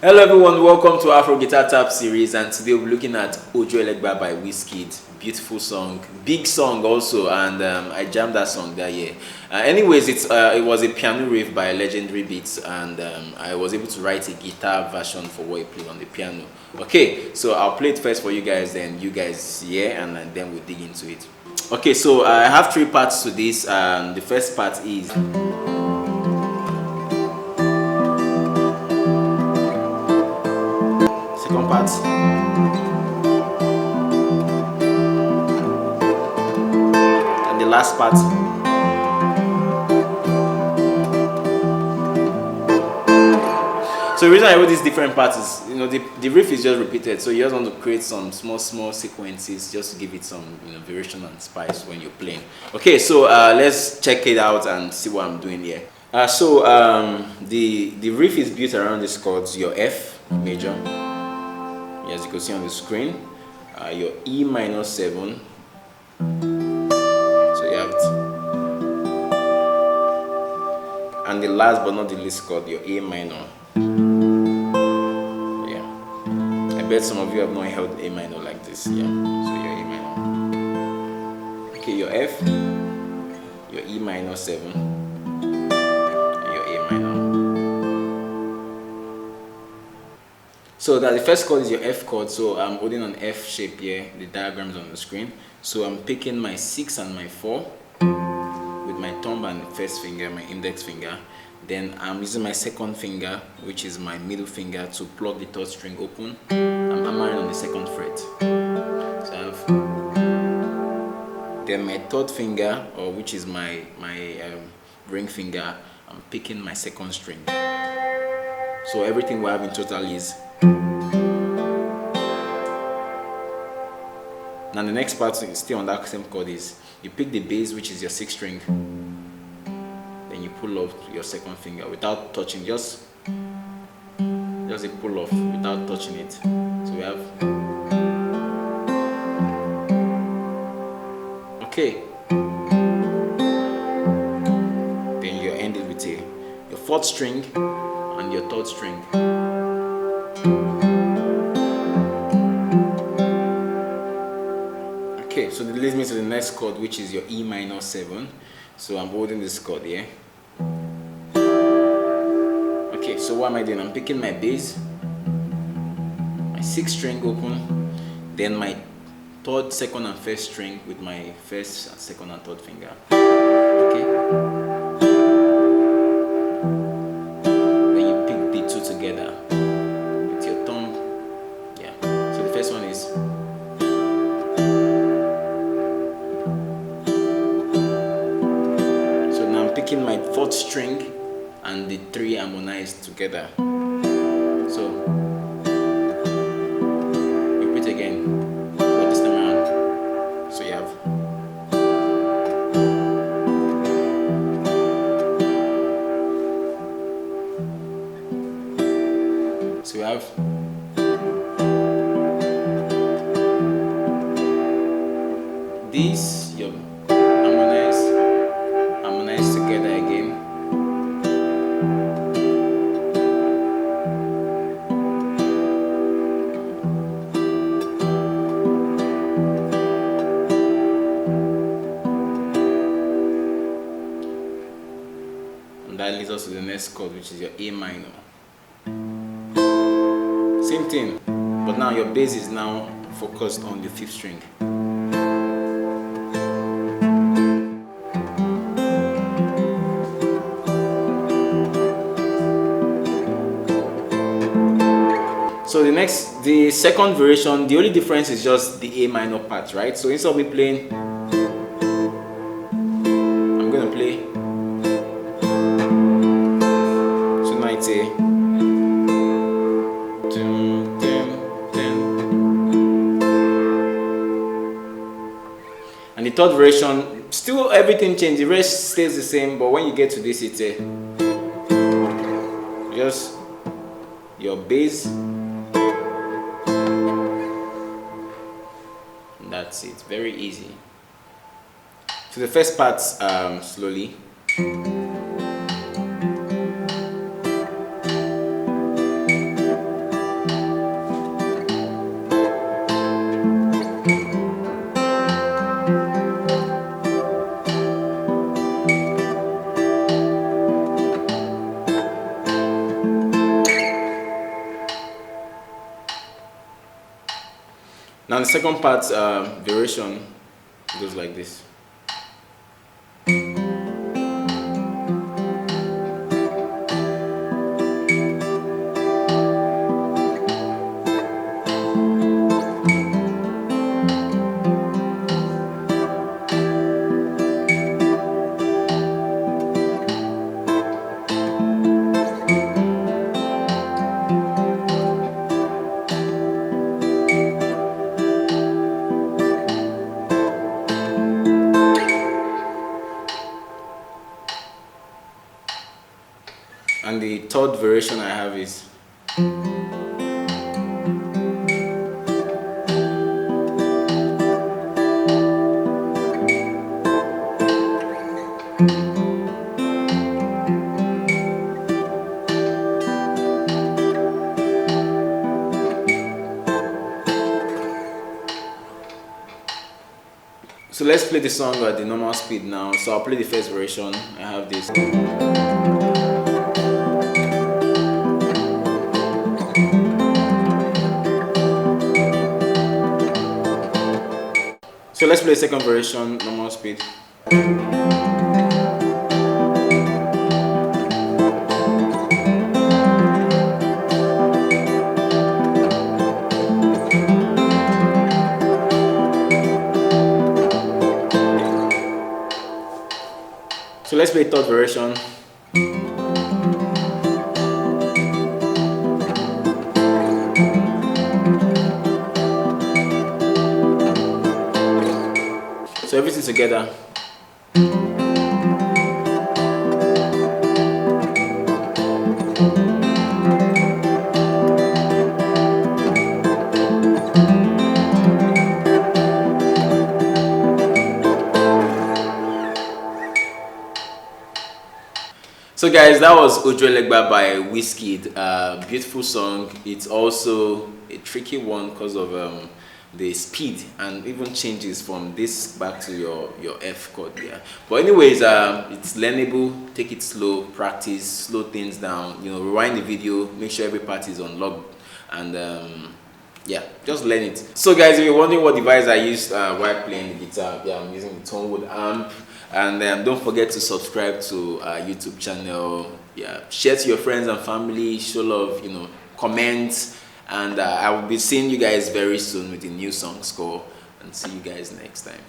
Hello everyone, welcome to Afro Guitar Tap series, and today we're looking at OJUELEGBA by WIZKID. Beautiful song, big song also, and I jammed that song that year. Anyways, it was a piano riff by Legendary Beats, and I was able to write a guitar version for what he played on the piano. Okay, so I'll play it first for you guys, then you guys hear, and then we'll dig into it. Okay, so I have three parts to this. The first part is second part, and the last part. So the reason I wrote these different parts is, the riff is just repeated, so you just want to create some small sequences just to give it some variation and spice when you're playing. Okay, so let's check it out and see what I'm doing here. The riff is built around these chords: your F major, as you can see on the screen, your E minor 7, so you have it, and the last but not the least chord, your A minor. Yeah, I bet some of you have not held A minor like this. Yeah, so your A minor. Okay, your F, your E minor 7, and your A minor. So that the first chord is your F chord, so I'm holding an F shape here. The diagram is on the screen. So I'm picking my 6 and my 4 with my thumb and first finger, my index finger. Then I'm using my second finger, which is my middle finger, to plug the third string open. I'm hammering on the second fret. So I have then my third finger, or which is my ring finger, I'm picking my second string. So everything we have in total is. Now the next part, still on that same chord, is you pick the bass, which is your 6th string, then you pull off your second finger without touching, just a pull off without touching it. So we have, okay, then you end it with your 4th string and your 3rd string. Okay, so that leads me to the next chord, which is your E minor 7. So I'm holding this chord here. Okay, so what am I doing? I'm picking my bass, my 6th string open, then my 3rd, 2nd, and 1st string with my 1st, 2nd, and 3rd finger. Okay. Then you pick the two together with your thumb. Yeah. So the first one is. Picking my 4th string and the 3 harmonized together. So repeat again, but this time around. So you have. So you have. This, your harmonize together again. And that leads us to the next chord, which is your A minor. Same thing, but now your bass is now focused on the 5th string. So the second variation, the only difference is just the A minor part, right? So instead of me playing, I'm gonna play. So now it's a. And the third variation, still everything changes. The rest stays the same, but when you get to this, it's a. Just your bass. That's it, very easy. So the first part, slowly. Now the second part, variation, goes like this. And the third variation I have is so let's play the song at the normal speed now. So I'll play the first version. I have this. So let's play the second version, normal speed. So let's play third version. So everything together. So guys, that was OJUELEGBA by WIZKID. Beautiful song. It's also a tricky one because of the speed and even changes from this back to your F chord. Yeah. But anyways, it's learnable. Take it slow, practice, slow things down. You know, rewind the video, make sure every part is unlocked, and yeah, just learn it. So guys, if you're wondering what device I used while playing the guitar, yeah, I'm using the Tonewood amp. And don't forget to subscribe to our YouTube channel. Yeah, share to your friends and family, show love, you know, comment, and I will be seeing you guys very soon with a new song score, and see you guys next time.